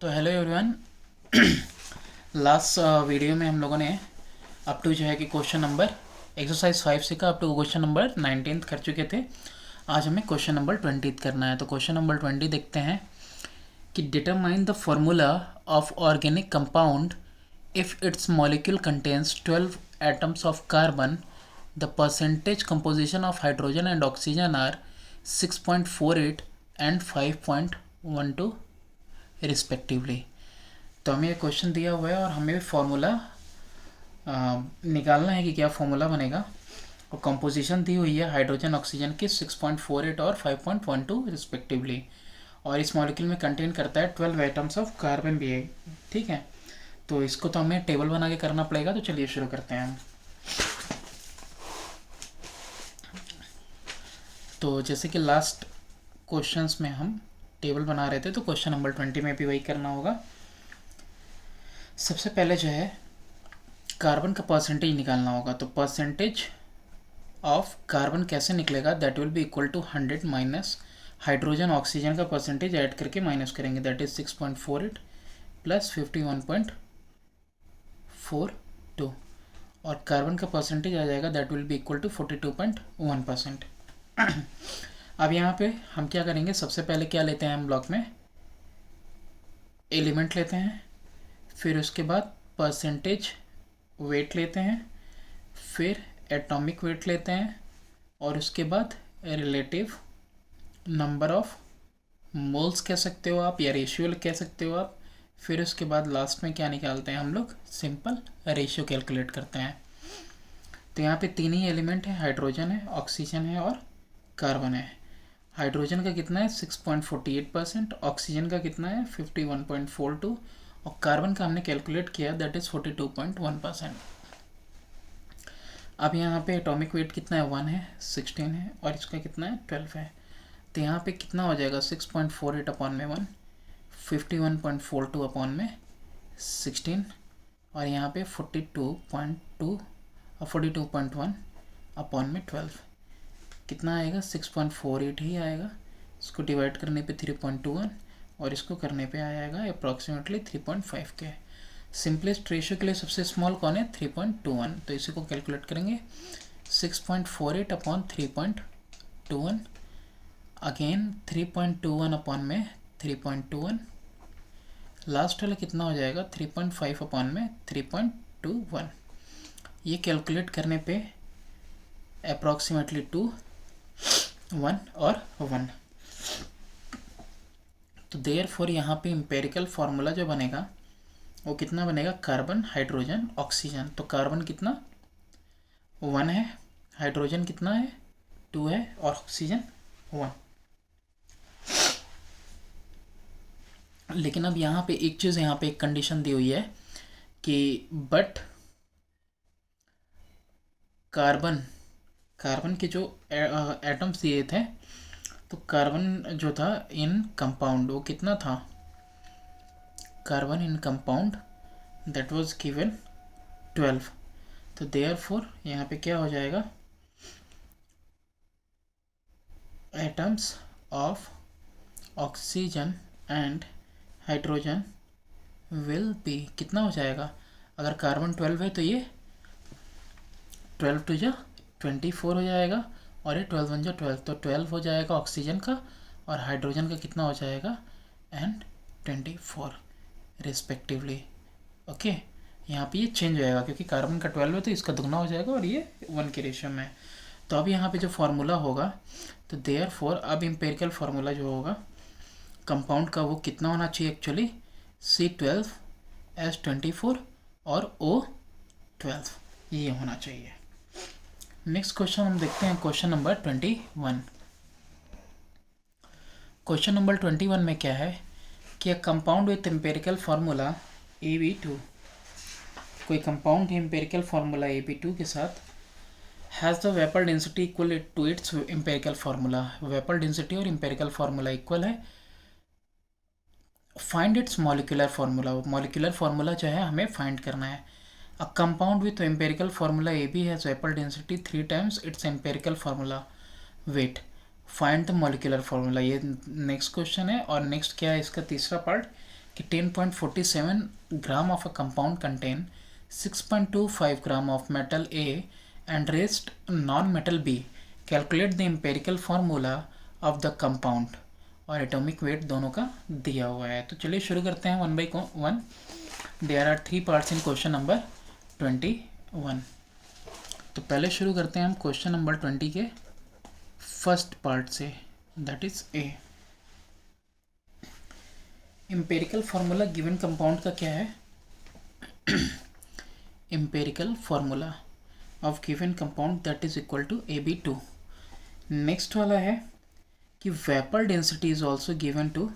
तो hello everyone. Last video में हम लोगों ने अप टू जो है कि क्वेश्चन नंबर एक्सरसाइज 5 से का अप टू क्वेश्चन नंबर 19 कर चुके थे। आज हमें क्वेश्चन नंबर 20 करना है। तो क्वेश्चन नंबर 20 देखते हैं कि determine the formula of organic compound if its molecule contains 12 atoms of carbon, the percentage composition of hydrogen and oxygen are 6.48 and 5.12 respectively. तो हमें ये क्वेश्चन दिया हुआ है और हमें फॉर्मूला निकालना है कि क्या फॉर्मूला बनेगा। और कंपोजिशन दी हुई है हाइड्रोजन ऑक्सीजन की 6.48 और 5.12 रिस्पेक्टिवली, और इस मॉलिक्यूल में कंटेन करता है 12 एटम्स ऑफ कार्बन भी है। ठीक है, तो इसको तो हमें टेबल बना के करना पड़ेगा। तो चलिए शुरू करते हैं हम। तो जैसे कि लास्ट क्वेश्चंस में हम टेबल बना रहे थे, तो क्वेश्चन नंबर 20 में भी वही करना होगा। सबसे पहले जो है कार्बन का परसेंटेज निकालना होगा। तो परसेंटेज ऑफ कार्बन कैसे निकलेगा, that will be equal to 100 minus hydrogen oxygen का परसेंटेज ऐड करके माइनस करेंगे, दैट इज 6.48 प्लस 51.42, और कार्बन का परसेंटेज आ जाएगा that will be equal to 42.1%। अब यहाँ पे हम क्या करेंगे, सबसे पहले क्या लेते हैं हम ब्लॉक में एलिमेंट लेते हैं, फिर उसके बाद परसेंटेज वेट लेते हैं, फिर एटॉमिक वेट लेते हैं, और उसके बाद रिलेटिव नंबर ऑफ मोल्स कह सकते हो आप या रेशियो कह सकते हो आप। फिर उसके बाद लास्ट में क्या निकालते हैं हम लोग, सिंपल रेशियो कैलकुलेट करते हैं। तो यहाँ पे तीन ही एलिमेंट है, हाइड्रोजन है, ऑक्सीजन है और कार्बन है। हाइड्रोजन का कितना है 6.48%, ऑक्सीजन का कितना है 51.42, और कार्बन का हमने कैलकुलेट किया दैट इज़ 42.1%। अब यहाँ पे एटॉमिक वेट कितना है 1 है, 16 है, और इसका कितना है 12 है। तो यहाँ पे कितना हो जाएगा 6.48 अपॉन में 1, 51.42 अपॉन में 16, और यहाँ पे 42.2 और 42.1 अपॉन में 12 कितना आएगा 6.48 ही आएगा। इसको डिवाइड करने पे 3.21 और इसको करने पे आ जाएगा अप्रॉक्सीमेटली 3.5 के। सिंपलेस्ट रेशियो के लिए सबसे स्मॉल कौन है 3.21, तो इसी को कैलकुलेट करेंगे 6.48 अपॉन 3.21, अगेन 3.21 अपॉन में 3.21, लास्ट वाला कितना हो जाएगा 3.5 अपॉन में 3.21। ये कैलकुलेट करने पे अप्रॉक्सीमेटली 2, 1 और 1। तो देयरफॉर यहाँ पे एम्पेरिकल फार्मूला जो बनेगा वो कितना बनेगा, कार्बन हाइड्रोजन ऑक्सीजन। तो कार्बन कितना 1 है, हाइड्रोजन कितना है 2 है, और ऑक्सीजन 1। लेकिन अब यहाँ पे एक चीज़, यहाँ पे एक कंडीशन दी हुई है कि बट कार्बन के जो एटम्स दिए थे, तो कार्बन जो था इन कंपाउंड वो कितना था, carbon in compound that was given 12। तो देयरफॉर यहाँ पे क्या हो जाएगा, atoms of oxygen and hydrogen will be कितना हो जाएगा, अगर कार्बन 12 है तो ये 12 टू जा 24 हो जाएगा, और ये 12 1 जा 12, तो 12 हो जाएगा ऑक्सीजन का, और हाइड्रोजन का कितना हो जाएगा एंड 24 रिस्पेक्टिवली। ओके, यहाँ पे ये चेंज हो जाएगा क्योंकि कार्बन का 12 है तो इसका दुगना हो जाएगा, और ये 1 के रेशियो में। तो अब यहाँ पे जो फार्मूला होगा, तो देयरफॉर अब एम्पेरिकल फार्मूला जो होगा कंपाउंड का वो कितना होना चाहिए एक्चुअली, C12 H24 और O12, ये होना चाहिए। नेक्स्ट क्वेश्चन हम देखते हैं, क्वेश्चन नंबर 21। क्वेश्चन नंबर 21 में क्या है कि compound with empirical formula AB2, कोई कंपाउंड एम्पेरिकल फार्मूला AB2 के साथ has the vapour density equal to its empirical formula. Vapour density और एम्पेरिकल फार्मूला इक्वल है। Find its molecular formula, molecular formula जो है हमें फाइंड करना है। A compound with empirical formula AB has vapor density 3 times its empirical formula weight. Find the molecular formula। ये next question है। और नेक्स्ट क्या है इसका तीसरा पार्ट कि 10.47 gram of a compound contain 6.25 gram of metal A and rest non metal B, calculate the empirical formula of the compound, और atomic weight दोनों का दिया हुआ है। तो चलिए शुरू करते हैं 1 by 1। There are 3 parts in question number 21। तो पहले शुरू करते हैं हम क्वेश्चन नंबर 20 के फर्स्ट पार्ट से, that is A. Empirical formula given compound का क्या है? Empirical formula of given compound that is equal to AB2। Next वाला है कि vapour density is also given to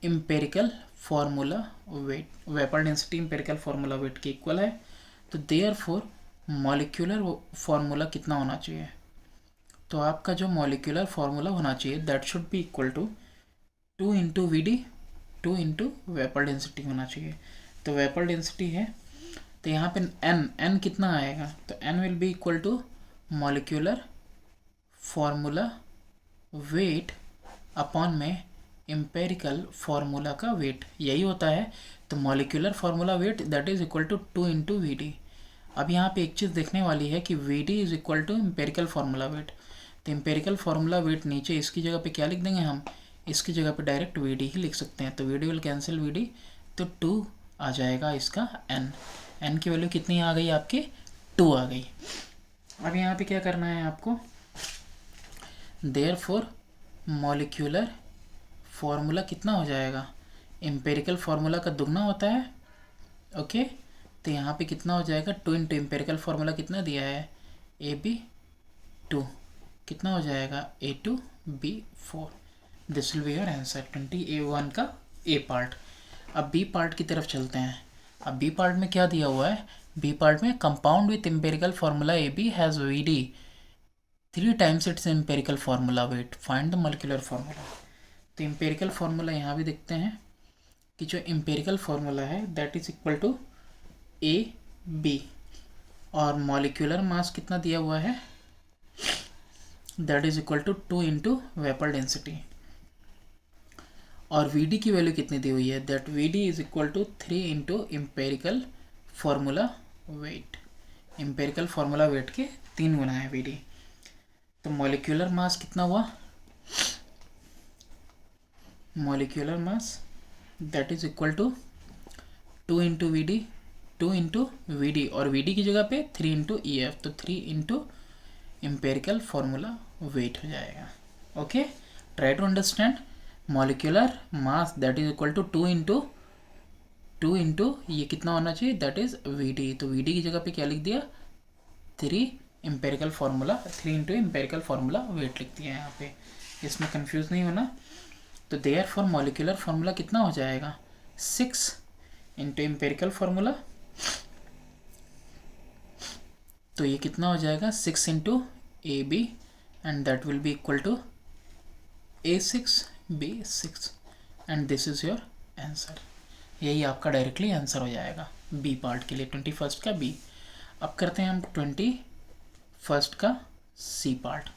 empirical formula weight. Vapour density empirical formula weight के equal है, तो therefore molecular formula कितना होना चाहिए? तो आपका जो मॉलिक्यूलर फार्मूला होना चाहिए that should be equal to 2 into VD 2 into vapour density होना चाहिए। तो वेपर डेंसिटी है, तो यहाँ पे n कितना आएगा? तो n will be equal to molecular formula weight upon में एम्पेरिकल फार्मूला का वेट, यही होता है। तो molecular formula weight that is equal to 2 into VD। अब यहाँ पे एक चीज़ देखने वाली है कि VD is equal to empirical formula weight. तो एम्पेरिकल फार्मूला वेट नीचे इसकी जगह पे क्या लिख देंगे हम? इसकी जगह पे डायरेक्ट VD ही लिख सकते हैं। तो VD विल कैंसिल VD, तो 2 आ जाएगा इसका n की वैल्यू कितनी आ गई आपकी? 2 आ गई। अब यहाँ पे क्या करना है आपको? देयरफॉर मॉलिक्यूलर फार्मूला कितना हो जाएगा? एम्पेरिकल फार्मूला का दुगना होता है, ओके। तो यहाँ पे कितना हो जाएगा? 2 इंटू एम्पेरिकल फार्मूला कितना दिया है? AB2 कितना हो जाएगा? A2B4। This will be your answer 20A1 का A पार्ट। अब B पार्ट की तरफ चलते हैं। अब B पार्ट में क्या दिया हुआ है? B पार्ट में compound with empirical formula AB has VD 3 times its empirical formula weight, find the molecular formula. तो एम्पेरिकल फार्मूला यहाँ भी देखते हैं कि जो एम्पेरिकल फार्मूला है that is equal to AB, और मॉलिक्यूलर मास कितना दिया हुआ है? That is equal to 2 into vapour density, और VD की वैल्यू कितनी दी हुई है? That VD is equal to 3 into empirical formula wait. Empirical formula weight के 3 गुना है VD। तो मॉलिक्यूलर मास कितना हुआ? Molecular mass that is equal to 2 into VD 2 into VD, और VD की जगह पे 3 इंटू EF, तो 3 इंटू एम्पेरिकल फार्मूला वेट हो जाएगा। Okay, try to understand. Molecular mass that is equal to 2 into ये कितना होना चाहिए? That is VD। तो VD की जगह पे क्या लिख दिया? 3 empirical formula 3 into empirical formula wait लिख दिया है यहाँ पे, इसमें कंफ्यूज नहीं होना। तो देयरफॉर मॉलिक्यूलर फार्मूला कितना हो जाएगा? 6 इंटू एम्पेरिकल फार्मूला, तो ये कितना हो जाएगा? 6 into AB, and that will be equal to A6B6, and this is your answer. यही आपका डायरेक्टली आंसर हो जाएगा B पार्ट के लिए, 21st का B। अब करते हैं हम 21st का C पार्ट।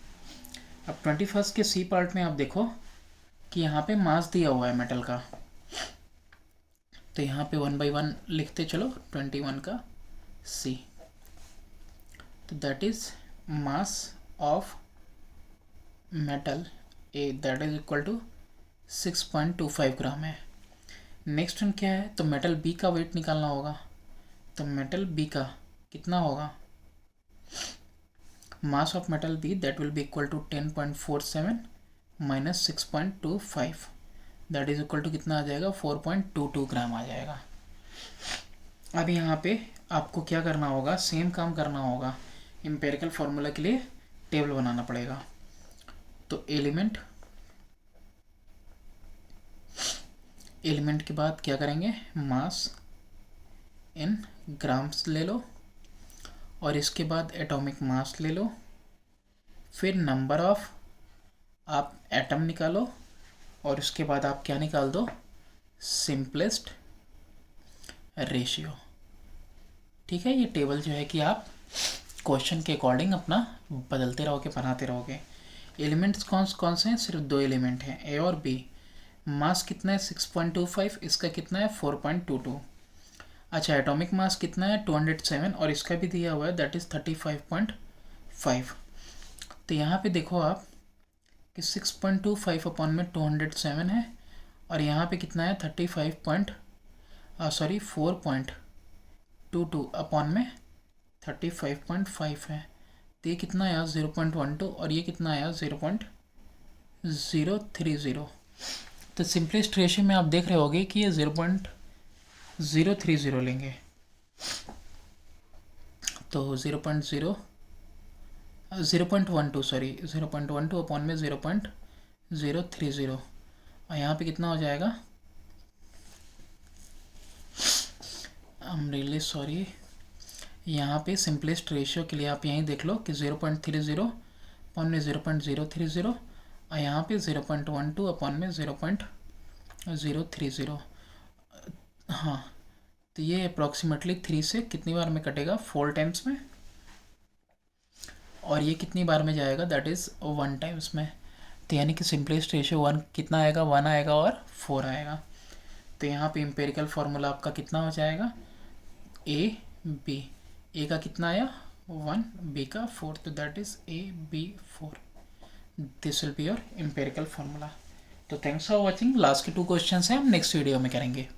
अब 21st के C पार्ट में आप देखो कि यहाँ पे मास दिया हुआ है मेटल का, तो यहाँ पे 1 by 1 लिखते चलो 21 का C। तो that is mass of metal A that is equal to 6.25 gram है। नेक्स्ट वन क्या है? तो मेटल B का वेट निकालना होगा। तो मेटल B का कितना होगा? Mass of metal B that will be equal to 10.47 minus 6.25, that is equal to कितना आ जाएगा? 4.22 ग्राम आ जाएगा। अब यहाँ पे आपको क्या करना होगा? सेम काम करना होगा। एम्पेरिकल फार्मूला के लिए टेबल बनाना पड़ेगा। तो एलिमेंट के बाद क्या करेंगे? मास इन ग्राम्स ले लो, और इसके बाद एटॉमिक मास ले लो, फिर नंबर ऑफ आप एटम निकालो, और उसके बाद आप क्या निकाल दो? Simplest ratio. ठीक है, ये टेबल जो है कि आप क्वेश्चन के अकॉर्डिंग अपना बदलते रहोगे, बनाते रहोगे। एलिमेंट्स कौन कौन से हैं? सिर्फ 2 एलिमेंट हैं, A और B। मास कितना है 6.25, इसका कितना है 4.22। अच्छा एटॉमिक मास कितना है 207 और इसका भी दिया हुआ है दैट इज़ 35.5। तो यहाँ पे देखो आप कि 6.25 अपॉन में 207 है और यहाँ पे कितना है 4.22 अपॉन में 35.5 है। तो ये कितना आया 0.12 और ये कितना आया 0.030। तो सिंपलेस्ट रेशियो में आप देख रहे होगे कि ये 0.030 लेंगे। तो 0.12 अपॉन में 0.030 और यहाँ पे कितना हो जाएगा, आई एम रियली सॉरी, यहाँ पे सिंपलेस्ट रेशियो के लिए आप यहीं देख लो कि 0.30 अपॉन में 0.030 और यहाँ पे 0.12 अपॉन में 0.030। हाँ तो ये अप्रॉक्सीमेटली 3 से कितनी बार में कटेगा 4 टाइम्स में, और ये कितनी बार में जाएगा दैट इज़ 1 टाइम्स में। तो यानी कि सिंपलेस्ट रेशियो 1 कितना आएगा 1 आएगा और 4 आएगा। तो यहाँ पे एम्पेरिकल फार्मूला आपका कितना हो जाएगा ए का कितना आया 1, बी का 4, तो that is AB4। This will be your empirical formula. तो थैंक्स फॉर वॉचिंग। लास्ट के 2 क्वेश्चन हैं हम नेक्स्ट वीडियो में करेंगे।